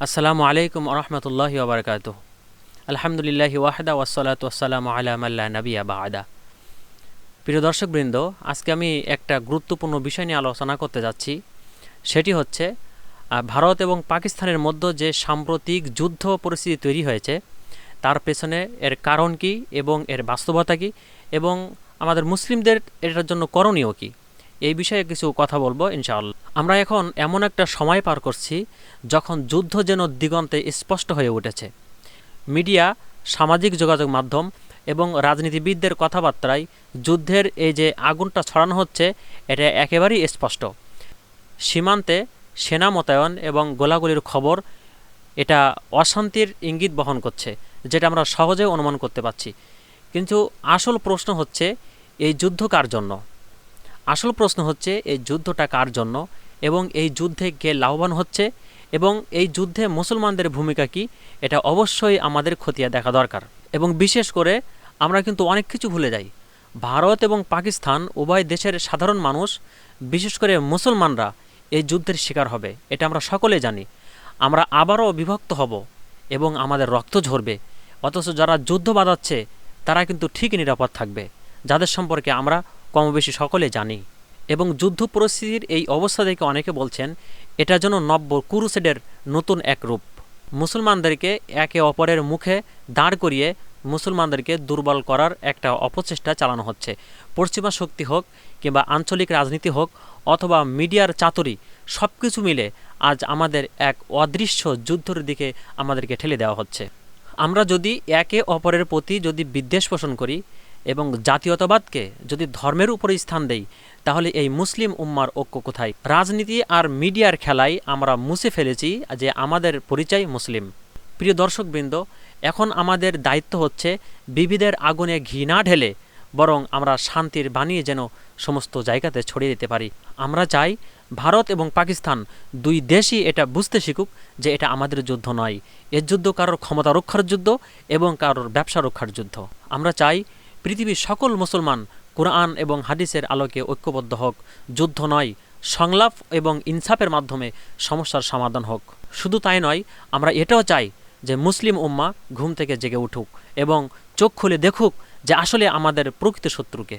আসসালামু আলাইকুম রহমতুল্লাহি ওবরকাতুহ। আলহামদুলিল্লাহি ওয়াহদা ওয়াসসালাতু ওয়াসসালামু আলা মান লা নাবিয়্যা বা'দা। প্রিয় দর্শকবৃন্দ, আজকে আমি একটা গুরুত্বপূর্ণ বিষয় নিয়ে আলোচনা করতে যাচ্ছি। সেটি হচ্ছে ভারত এবং পাকিস্তানের মধ্যে যে সাম্প্রতিক যুদ্ধ পরিস্থিতি তৈরি হয়েছে তার পেছনে এর কারণ কি এবং এর বাস্তবতা কি এবং আমাদের মুসলিমদের এটার জন্য করণীয় কি, এই বিষয়ে কিছু কথা বলবো ইনশাআল্লাহ। আমরা এখন এমন একটা সময় পার করছি যখন যুদ্ধ যেন দিগন্তে স্পষ্ট হয়ে উঠেছে। মিডিয়া, সামাজিক যোগাযোগ মাধ্যম এবং রাজনীতিবিদদের কথাবার্তায় যুদ্ধের এই যে আগুনটা ছড়ানো হচ্ছে এটা একেবারেই স্পষ্ট। সীমান্তে সেনা মোতায়েন এবং গোলাগুলির খবর এটা অশান্তির ইঙ্গিত বহন করছে, যেটা আমরা সহজে অনুমান করতে পারছি। কিন্তু আসল প্রশ্ন হচ্ছে এই যুদ্ধ কার জন্য? আসল প্রশ্ন হচ্ছে এই যুদ্ধটা কার জন্য এবং এই যুদ্ধে কে লাভবান হচ্ছে এবং এই যুদ্ধে মুসলমানদের ভূমিকা কি, এটা অবশ্যই আমাদের খতিয়ে দেখা দরকার। এবং বিশেষ করে আমরা কিন্তু অনেক কিছু ভুলে যাই। ভারত এবং পাকিস্তান উভয় দেশের সাধারণ মানুষ, বিশেষ করে মুসলমানরা এই যুদ্ধের শিকার হবে, এটা আমরা সকলে জানি। আমরা আবারও বিভক্ত হব এবং আমাদের রক্ত ঝরবে, অথচ যারা যুদ্ধ বাঁধাচ্ছে তারা কিন্তু ঠিকই নিরাপদ থাকবে, যাদের সম্পর্কে আমরা কমবেশি সকলে জানি। এবং যুদ্ধ পরিস্থিতির এই অবস্থা দেখে অনেকে বলছেন এটা যেন নব্য ক্রুসেডের নতুন এক রূপ। মুসলমানদেরকে একে অপরের মুখে দাঁড় করিয়ে মুসলমানদেরকে দুর্বল করার একটা অপচেষ্টা চালানো হচ্ছে। পশ্চিমা শক্তি হোক কিংবা আঞ্চলিক রাজনীতি হোক অথবা মিডিয়ার চাতুরি, সব কিছু মিলে আজ আমাদের এক অদৃশ্য যুদ্ধের দিকে আমাদেরকে ঠেলে দেওয়া হচ্ছে। আমরা যদি একে অপরের প্রতি যদি বিদ্বেষ পোষণ করি এবং জাতীয়তাবাদকে যদি ধর্মের উপরে স্থান দেই, তাহলে এই মুসলিম উম্মার ঐক্য কোথায়? রাজনীতি আর মিডিয়ার খেলায় আমরা মুছে ফেলেছি যে আমাদের পরিচয় মুসলিম। প্রিয় দর্শকবৃন্দ, এখন আমাদের দায়িত্ব হচ্ছে বিবিধের আগুনে ঘি না ঢেলে বরং আমরা শান্তির বাণী যেন সমস্ত জায়গাতে ছড়িয়ে দিতে পারি। আমরা চাই ভারত এবং পাকিস্তান দুই দেশই এটা বুঝতে শিখুক যে এটা আমাদের যুদ্ধ নয়, এর যুদ্ধ কারোর ক্ষমতা রক্ষার যুদ্ধ এবং কারোর ব্যবসা রক্ষার যুদ্ধ। আমরা চাই পৃথিবীর সকল মুসলমান কুরআন এবং হাদিসের আলোকে ঐক্যবদ্ধ হোক। যুদ্ধ নয়, সংলাপ এবং ইনসাফের মাধ্যমে সমস্যার সমাধান হোক। শুধু তাই নয়, আমরা এটাও চাই যে মুসলিম উম্মা ঘুম থেকে জেগে উঠুক এবং চোখ খুলে দেখুক যে আসলে আমাদের প্রকৃত শত্রুকে।